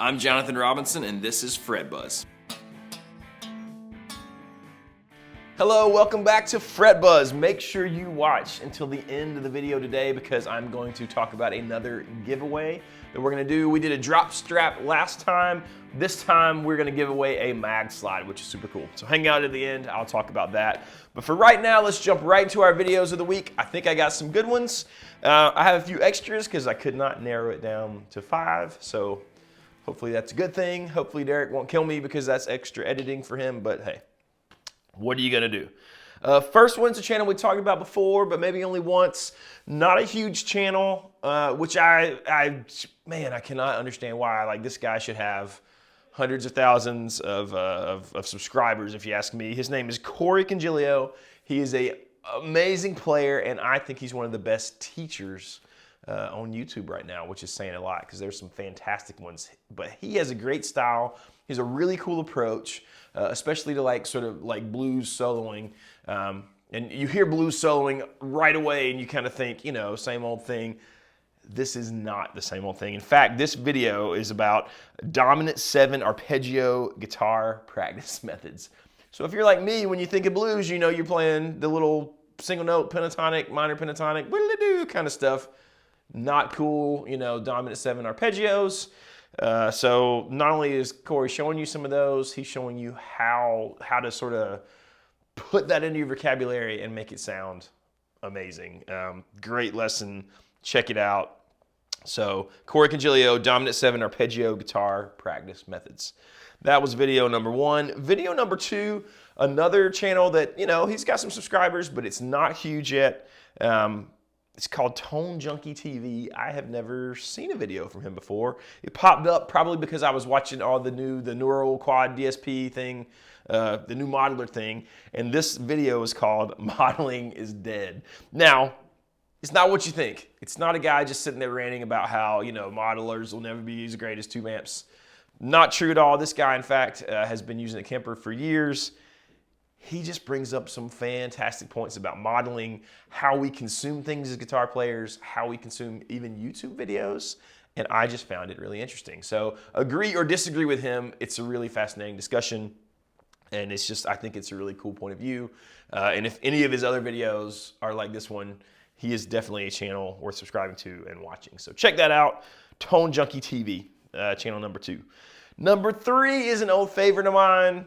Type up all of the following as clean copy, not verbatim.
I'm Jonathan Robinson, and this is Fret Buzz. Hello, welcome back to Fret Buzz. Make sure you watch until the end of the video today because I'm going to talk about another giveaway that we're going to do. We did a drop strap last time. This time we're going to give away a Magslide, which is super cool. So hang out at the end, I'll talk about that. But for right now, let's jump right into our videos of the week. I think I got some good ones. I have a few extras because I could not narrow it down to 5. So hopefully that's a good thing. Hopefully Derek won't kill me because that's extra editing for him, but hey. What are you gonna do? First one's a channel we talked about before, but maybe only once. Not a huge channel, which man, I cannot understand why. Like, this guy should have hundreds of thousands of subscribers, if you ask me. His name is Congilio. He is an amazing player, and I think he's one of the best teachers on YouTube right now, which is saying a lot because there's some fantastic ones. But he has a great style. He has a really cool approach. Especially to sort of blues soloing. And you hear blues soloing right away and you kind of think, you know, same old thing. This is not the same old thing. In fact, this video is about dominant 7 arpeggio guitar practice methods. So if you're like me, when you think of blues, you know you're playing the little single note pentatonic, minor pentatonic, whittly-doo kind of stuff. Not cool, you know, dominant 7 arpeggios. So not only is Corey showing you some of those, he's showing you how to sort of put that into your vocabulary and make it sound amazing. Great lesson. Check it out. So Corey Congilio, dominant 7 arpeggio guitar practice methods. That was video number 1. Video number 2, another channel that, you know, he's got some subscribers, but it's not huge yet. It's called Junkie TV. I have never seen a video from him before. It popped up probably because I was watching all the neural quad DSP thing, the new modeler thing, and this video is called Modeling is Dead. Now, it's not what you think. It's not a guy just sitting there ranting about how, you know, modelers will never be as great as tube amps. Not true at all. This guy, in fact, has been using a Kemper for years. He just brings up some fantastic points about modeling, how we consume things as guitar players, how we consume even YouTube videos, and I just found it really interesting. So agree or disagree with him, it's a really fascinating discussion, and it's just, I think it's a really cool point of view. And if any of his other videos are like this one, he is definitely a channel worth subscribing to and watching. So check that out, Junkie TV, channel number 2. Number 3 is an old favorite of mine.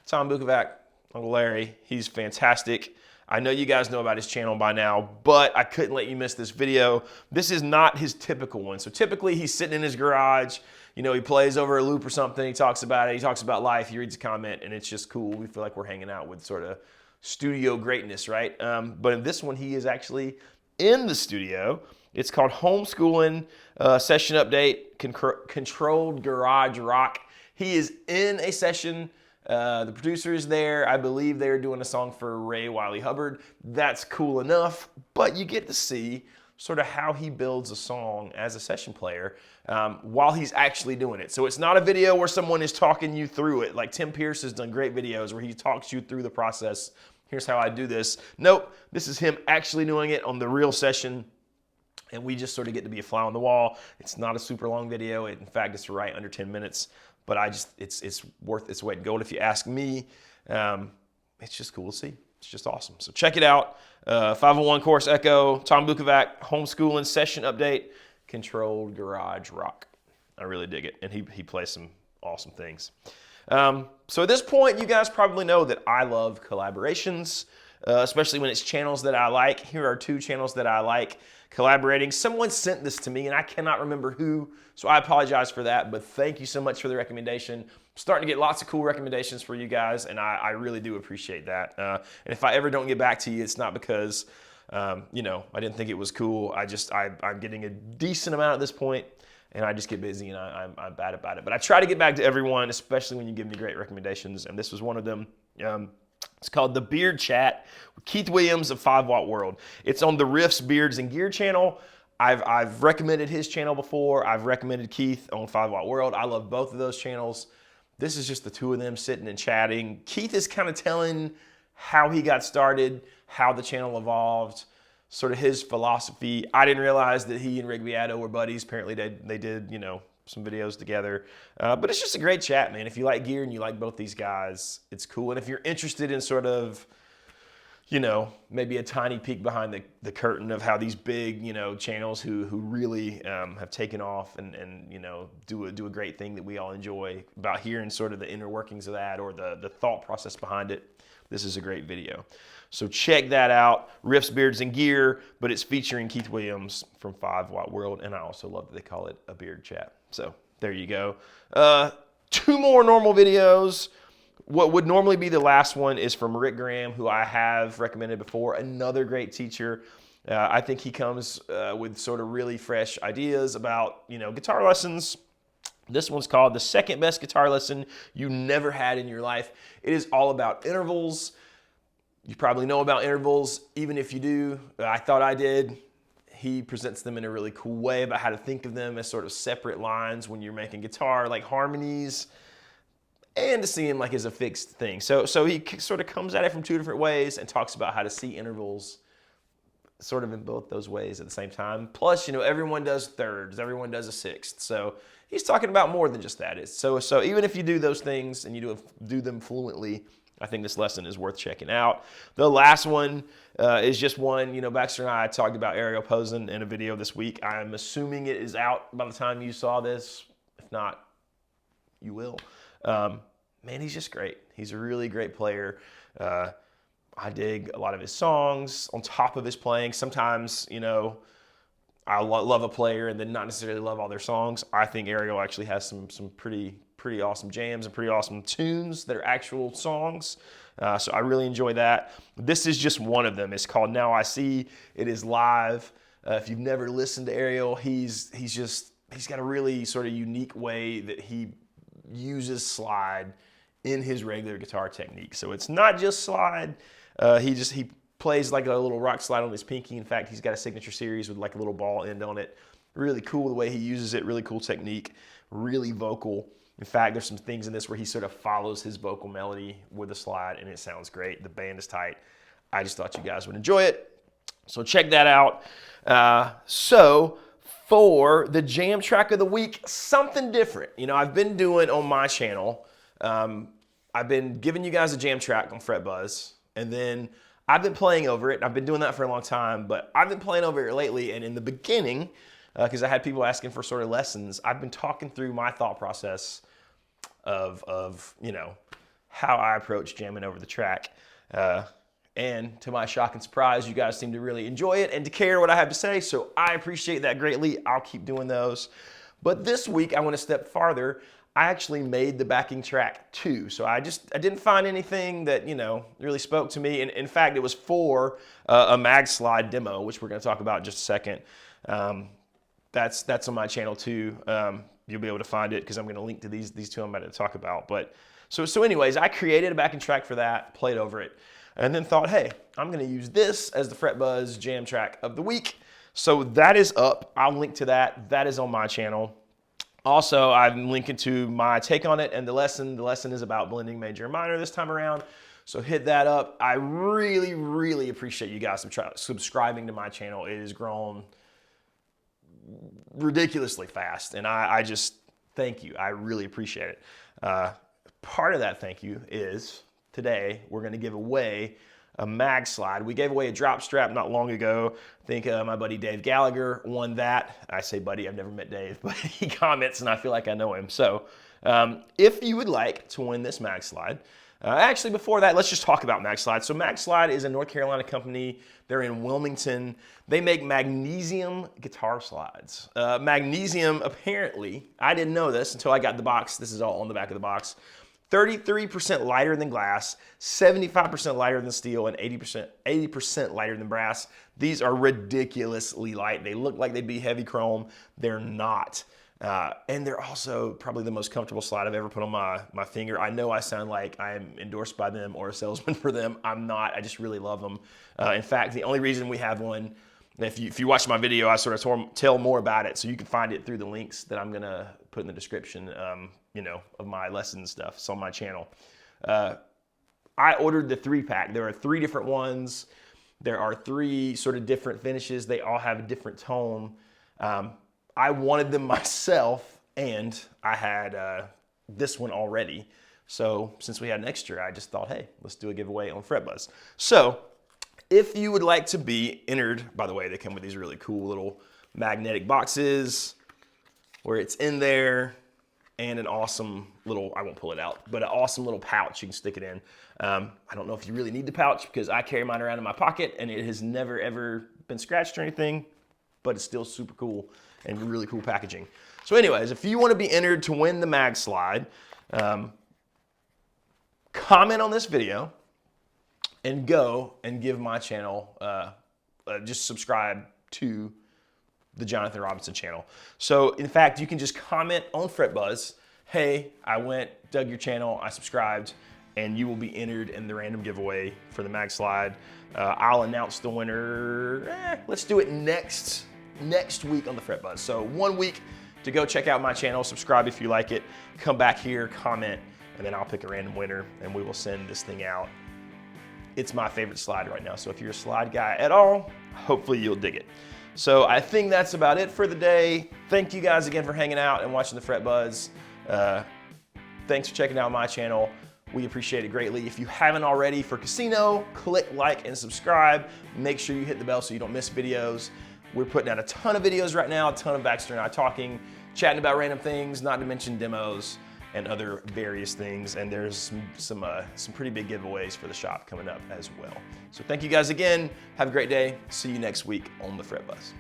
Bukovac, Uncle Larry, he's fantastic. I know you guys know about his channel by now, but I couldn't let you miss this video. This is not his typical one. So typically he's sitting in his garage, you know, he plays over a loop or something, he talks about it, he talks about life, he reads a comment, and it's just cool. We feel like we're hanging out with sort of studio greatness, right? But in this one, he is actually in the studio. It's called Homeschooling Session Update, Controlled Garage Rock. He is in a session. The producer is there. I believe they're doing a song for Ray Wiley Hubbard. That's cool enough, but you get to see sort of how he builds a song as a session player while he's actually doing it. So it's not a video where someone is talking you through it. Like Tim Pierce has done great videos where he talks you through the process. Here's how I do this. Nope, this is him actually doing it on the real session. And we just sort of get to be a fly on the wall. It's not a super long video. In fact, it's right under 10 minutes. But it's worth its weight in gold if you ask me. It's just cool to see. It's just awesome. So check it out. 501 Chorus Echo, Bukovac, Homeschooling Session Update, Controlled Garage Rock. I really dig it. And he plays some awesome things. So at this point, you guys probably know that I love collaborations, especially when it's channels that I like. Here are 2 channels that I like collaborating. Someone sent this to me and I cannot remember who, so I apologize for that, but thank you so much for the recommendation. I'm starting to get lots of cool recommendations for you guys, and I really do appreciate that. And if I ever don't get back to you, it's not because, you know, I didn't think it was cool. I'm getting a decent amount at this point, and I just get busy and I'm bad about it. But I try to get back to everyone, especially when you give me great recommendations, and this was one of them. It's called The Beard Chat with Keith Williams of 5 Watt World. It's on the Riffs, Beards, and Gear channel. I've recommended his channel before. I've recommended Keith on 5 Watt World. I love both of those channels. This is just the 2 of them sitting and chatting. Keith is kind of telling how he got started, how the channel evolved, sort of his philosophy. I didn't realize that he and Rick Beato were buddies. Apparently they did, you know, videos together. But it's just a great chat, man. If you like gear and you like both these guys, it's cool. And if you're interested in sort of, you know, maybe a tiny peek behind the curtain of how these big, you know, channels who really have taken off and you know, do a great thing that we all enjoy, about hearing sort of the inner workings of that, or the thought process behind it, this is a great video. So check that out, Riffs, Beards, and Gear, but it's featuring Keith Williams from 5 Watt World, and I also love that they call it a beard chat. So there you go. 2 more normal videos. What would normally be the last one is from Rick Graham, who I have recommended before, another great teacher. I think he comes with sort of really fresh ideas about, you know, guitar lessons. This one's called The Second Best Guitar Lesson You Never Had in Your Life. It is all about intervals. You probably know about intervals. Even if you do, I thought I did. He presents them in a really cool way about how to think of them as sort of separate lines when you're making guitar, like harmonies, and to see him like as a fixed thing. So he sort of comes at it from 2 different ways and talks about how to see intervals sort of in both those ways at the same time. Plus, you know, everyone does thirds, everyone does a sixth. So he's talking about more than just that. So even if you do those things and you do them fluently, I think this lesson is worth checking out. The last one is just one, you know, Baxter and I talked about Ariel Posen in a video this week. I'm assuming it is out by the time you saw this. If not, you will. Man, he's just great. He's a really great player. I dig a lot of his songs on top of his playing. Sometimes, you know, I love a player and then not necessarily love all their songs. I think Ariel actually has some pretty awesome jams and pretty awesome tunes that are actual songs. So I really enjoy that. This is just one of them. It's called Now I See. It is live. If you've never listened to Ariel, he's got a really sort of unique way that he uses slide in his regular guitar technique. So it's not just slide. He plays like a little rock slide on his pinky. In fact, he's got a signature series with like a little ball end on it. Really cool the way he uses it. Really cool technique. Really vocal. In fact, there's some things in this where he sort of follows his vocal melody with a slide, and it sounds great. The band is tight. I just thought you guys would enjoy it. So check that out. So for the jam track of the week, something different. You know, I've been doing on my channel, I've been giving you guys a jam track on Fret Buzz, and then I've been playing over it. I've been doing that for a long time, but I've been playing over it lately, and in the beginning, because I had people asking for sort of lessons, I've been talking through my thought process of you know, how I approach jamming over the track. And to my shock and surprise, you guys seem to really enjoy it and to care what I have to say, so I appreciate that greatly. I'll keep doing those. But this week, I want to step farther. I actually made the backing track too. So I didn't find anything that, you know, really spoke to me. And in fact, it was for a Magslide demo, which we're going to talk about in just a second. That's on my channel too. You'll be able to find it because I'm going to link to these 2 I'm about to talk about. But so anyways, I created a backing track for that, played over it, and then thought, hey, I'm going to use this as the Fret Buzz jam track of the week. So that is up. I'll link to that. That is on my channel. Also, I'm linking to my take on it and the lesson. The lesson is about blending major and minor this time around. So hit that up. I really, really appreciate you guys subscribing to my channel. It has grown ridiculously fast, and I just thank you. I really appreciate it. Part of that thank you is today we're going to give away a Magslide. We gave away a drop strap not long ago. I think my buddy Dave Gallagher won that. I say buddy, I've never met Dave, but he comments and I feel like I know him. So if you would like to win this Magslide, actually before that, let's just talk about Magslide. So Magslide is a North Carolina company. They're in Wilmington. They make magnesium guitar slides. Magnesium, apparently, I didn't know this until I got the box. This is all on the back of the box. 33% lighter than glass, 75% lighter than steel, and 80% lighter than brass. These are ridiculously light. They look like they'd be heavy chrome. They're not. And they're also probably the most comfortable slide I've ever put on my finger. I know I sound like I am endorsed by them or a salesman for them. I'm not. I just really love them. In fact, the only reason we have one, if you watch my video, I sort of tell more about it, so you can find it through the links that I'm going to put in the description, you know, of my lesson stuff. It's on my channel. I ordered the 3-pack. There are 3 different ones. There are 3 sort of different finishes. They all have a different tone. I wanted them myself. and I had this one already. So since we had an extra, I just thought, hey, let's do a giveaway on FretBuzz. So if you would like to be entered, by the way, they come with these really cool little magnetic boxes where it's in there, and an awesome little, I won't pull it out, but an awesome little pouch you can stick it in. I don't know if you really need the pouch because I carry mine around in my pocket and it has never ever been scratched or anything, but it's still super cool and really cool packaging. So anyways, if you want to be entered to win the Magslide, comment on this video and go and give my channel, just subscribe to the Jonathan Robinson channel. So in fact, you can just comment on FretBuzz, hey, I went, dug your channel, I subscribed, and you will be entered in the random giveaway for the Magslide. I'll announce the winner, let's do it next week on the FretBuzz. So 1 week to go check out my channel, subscribe if you like it, come back here, comment, and then I'll pick a random winner and we will send this thing out. It's my favorite slide right now. So if you're a slide guy at all, hopefully you'll dig it. So I think that's about it for the day. Thank you guys again for hanging out and watching the FretBuzz. Thanks for checking out my channel. We appreciate it greatly. If you haven't already, for Casino, click like and subscribe. Make sure you hit the bell so you don't miss videos. We're putting out a ton of videos right now, a ton of Baxter and I talking, chatting about random things, not to mention demos and other various things. And there's some pretty big giveaways for the shop coming up as well. So thank you guys again. Have a great day. See you next week on the FretBuzz.